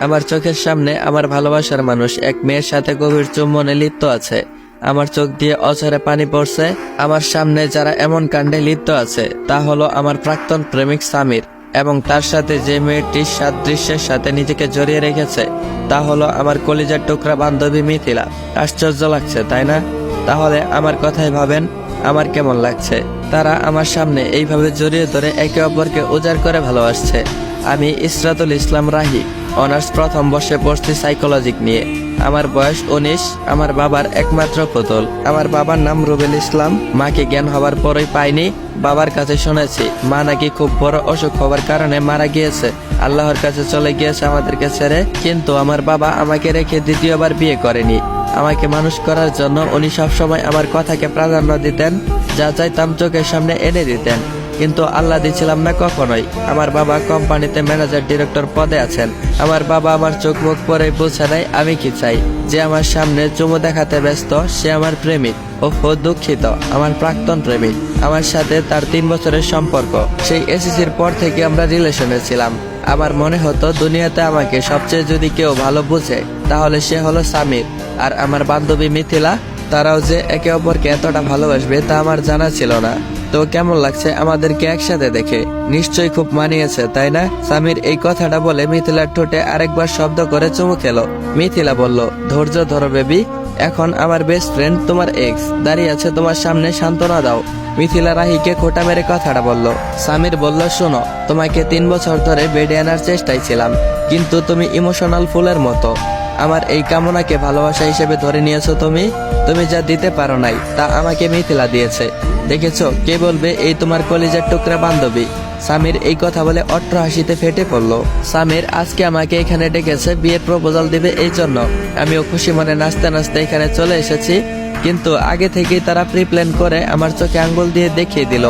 আমার চোখের সামনে আমার ভালোবাসার মানুষ এক মেয়ের সাথে গভীর চুম্বনে লিপ্ত আছে। আমার চোখ দিয়ে অঝরে পানি পড়ছে। আমার সামনে যারা এমন কাণ্ডে লিপ্ত আছে তা হলো আমার প্রাক্তন প্রেমিক সামির, এবং তার সাথে যে মেয়েটির সাদৃশ্যের সাথে নিজেকে জড়িয়ে রেখেছে তা হলো আমার কলিজার টুকরা বান্ধবী মিথিলা। আশ্চর্য লাগছে তাই না? তাহলে আমার কথাই ভাবেন আমার কেমন লাগছে। তারা আমার সামনে এইভাবে জড়িয়ে ধরে একে অপরকে উজাড় করে ভালোবাসছে। আমি ইসরাতুল ইসলাম রাহি, অনার্স প্রথম বর্ষে পড়ছি সাইকোলজি নিয়ে। আমার বয়স 19। আমার বাবার একমাত্র পুতুল। আমার বাবার নাম রুবেল ইসলাম। মাকে জ্ঞান হবার পরই পাইনি। বাবার কাছে শুনেছি মা নাকি খুব বড় অসুখ হবার কারণে মারা গিয়েছে, আল্লাহর কাছে চলে গিয়েছে আমাদেরকে ছেড়ে। কিন্তু আমার বাবা আমাকে রেখে দ্বিতীয়বার বিয়ে করেনি। আমাকে মানুষ করার জন্য উনি সবসময় আমার কথাকে প্রাধান্য দিতেন, যা চাইতাম চোখের সামনে এনে দিতেন। কিন্তু আল্লাহ দিছিলাম না কখনোই। আমার বাবা কোম্পানিতে ম্যানেজার ডিরেক্টর পদে আছেন। আমার বাবা আমার চোখ মুখ পরে বুঝে নেয় আমি কি চাই। যে আমার সামনে চুমু দেখাতে ব্যস্ত সে আমার প্রেমিক। দুঃখিত, আমার প্রাক্তন প্রেমিক। আমার সাথে তার 3 বছরের সম্পর্ক। সেই এসএসসির পর থেকে আমরা রিলেশনে ছিলাম। আমার মনে হতো দুনিয়াতে আমাকে সবচেয়ে যদি কেউ ভালো বুঝে তাহলে সে হলো সামির। আর আমার বান্ধবী মিথিলা, তারাও যে একে অপরকে এতটা ভালোবাসবে তা আমার জানা ছিল না। তো কেমন লাগছে আমাদেরকে একসাথে দেখে? নিশ্চয়ই খুব মানিয়েছে তাই না? সামির এই কথাটা বলে মিথিলার ঠোঁটে আরেকবার শব্দ করে চুমু খেলো। মিথিলা বলল, ধৈর্য ধরো বেবি, এখন আমার বেস্ট ফ্রেন্ড তোমার এক্স দাঁড়িয়ে আছে তোমার সামনে, সান্ত্বনা দাও। মিথিলা রাহিকে খোঁটা মেরে কথাটা বলল। সামির বলল, শোনো, তোমাকে 3 বছর ধরে বেডে আনার চেষ্টায় ছিলাম, কিন্তু তুমি ইমোশনাল ফুলের মতো। আমার এই কামনাকে ভালোবাসা হিসেবে ধরে নিয়েছো তুমি। তুমি যা দিতে পারো নাই তা আমাকে মিথিলা দিয়েছে। দেখেছো, কে বলবে এই তোমার কলিজার টুকরা বান্ধবী। সামির এই কথা বলে অট্ট হাসিতে ফেটে পড়লো। সামির আজকে আমাকে এখানে ডেকেছে বিয়ের প্রপোজাল দিবে এই জন্য। আমিও খুশি মনে নাচতে নাচতে এখানে চলে এসেছি। কিন্তু আগে থেকেই তারা প্রি প্ল্যান করে আমার চোখে আঙ্গুল দিয়ে দেখিয়ে দিল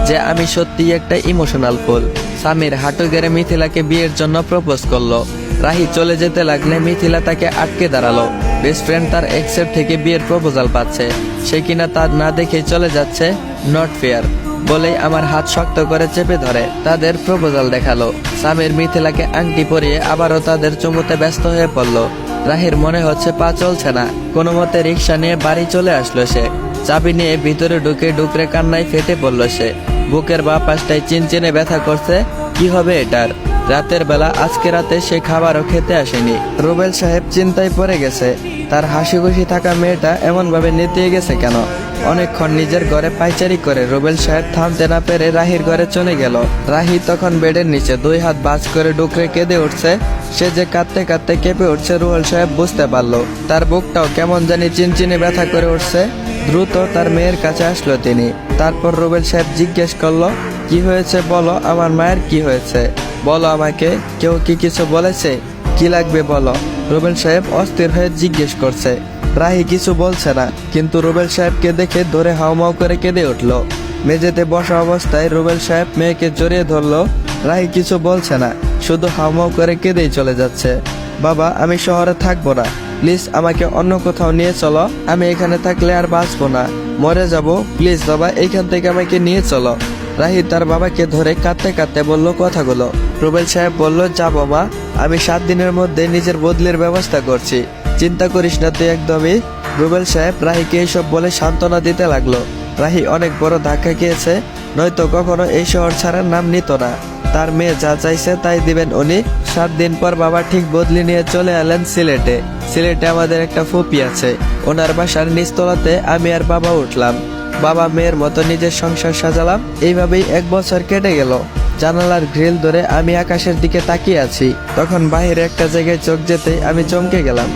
যে আমি সত্যিই একটা ইমোশনাল ফুল। সামির হাঁটু গেড়ে মিথিলাকে বিয়ের জন্য প্রপোজ করলো। রাহি চলে যেতে লাগলে মিথিলা তাকে আটকে দাঁড়ালো। বেস্ট ফ্রেন্ড তার এক্সের থেকে বিয়ের প্রপোজাল পাচ্ছে, সে কিনা তার না দেখেই চলে যাচ্ছে। নট ফেয়ার বলেই আমার হাত শক্ত করে চেপে ধরে তাদের প্রপোজাল দেখালো। সামির মিথিলাকে আংটি পরিয়ে আবারও তাদের চুমুতে ব্যস্ত হয়ে পড়লো। রাহির মনে হচ্ছে পা চলছে না। কোনো মতে রিক্সা নিয়ে বাড়ি চলে আসলো সে। চাবি নিয়ে ভিতরে ঢুকে ডুকরে কান্নায় ফেটে পড়লো সে। বুকের বাঁ পাশটায় চিনচিনে ব্যথা করছে। কি হবে এটার? রাতের বেলা আজকে রাতে সে খাবারও খেতে আসেনি। রুবেল সাহেব চিন্তায় পড়ে গেছে। তার হাসি খুশি থাকা মেয়েটা এমন ভাবে নেতিয়ে গেছে কেন? অনেকক্ষণ নিজের ঘরে পাইচারি করে রুবেল সাহেব থামতে না পেরে রাহির ঘরে চলে গেল। রাহি তখন বেডের নিচে 2 হাত বাজ করে ডুকরে কেঁদে উঠছে। সে যে কাঁদতে কাঁদতে কেঁপে উঠছে রুবেল সাহেব বুঝতে পারলো। তার বুকটাও কেমন জানি চিনচিনে ব্যথা করে উঠছে। দ্রুত তার মেয়ের কাছে আসলো তিনি। তারপর রুবেল সাহেব জিজ্ঞেস করলো, কি হয়েছে বলো, আমার মায়ের কি হয়েছে বলো আমাকে। কেউ কি কিছু বলেছে? কি লাগবে বলো। রুবেল সাহেব অস্থির হয়ে জিজ্ঞেস করছে। রাহি কিছু বলছে না, কিন্তু রুবেল সাহেবকে দেখে ধরে হাউমাউ করে কেঁদে উঠলো। মেঝেতে বসা অবস্থায় রুবেল সাহেব মেয়েকে জড়িয়ে ধরলো। রাহি কিছু বলছে না, শুধু হাউমাউ করে কেঁদেই চলে যাচ্ছে। বাবা, আমি শহরে থাকবো না, প্লিজ আমাকে অন্য কোথাও নিয়ে চলো। আমি এখানে থাকলে আর বাঁচবো না, মরে যাব। প্লিজ বাবা, এইখান থেকে আমাকে নিয়ে চলো। রাহি তার বাবাকে ধরে কাঁদতে কাঁদতে বলল কথাগুলো। রুবেল সাহেব বলল, যাবো মা, আমি 7 দিনের মধ্যে নিজের বদলির ব্যবস্থা করছি, চিন্তা করিস না তুই একদমই। রুবেল সাহেব রাহিকে এইসব বলে সান্ত্বনা দিতে লাগলো। রাহি অনেক বড় ধাক্কা খেয়েছে, নয়তো কখনো এই শহর ছাড়ার নাম নিত না। তার মেয়ে যা চাইছে তাই দিবেন উনি। 7 দিন পর বাবা ঠিক বদলি নিয়ে চলে এলেন সিলেটে। সিলেটে আমাদের একটা ফুপি আছে, ওনার বাসার নিচতলাতে আমি আর বাবা উঠলাম। বাবা মেয়ের মতো নিজের সংসার সাজালাম। এইভাবেই 1 বছর কেটে গেল। জানালার গ্রিল ধরে আমি আকাশের দিকে তাকিয়ে আছি। তখন বাইরে একটা জায়গায় চোখ যেতেই আমি চমকে গেলাম।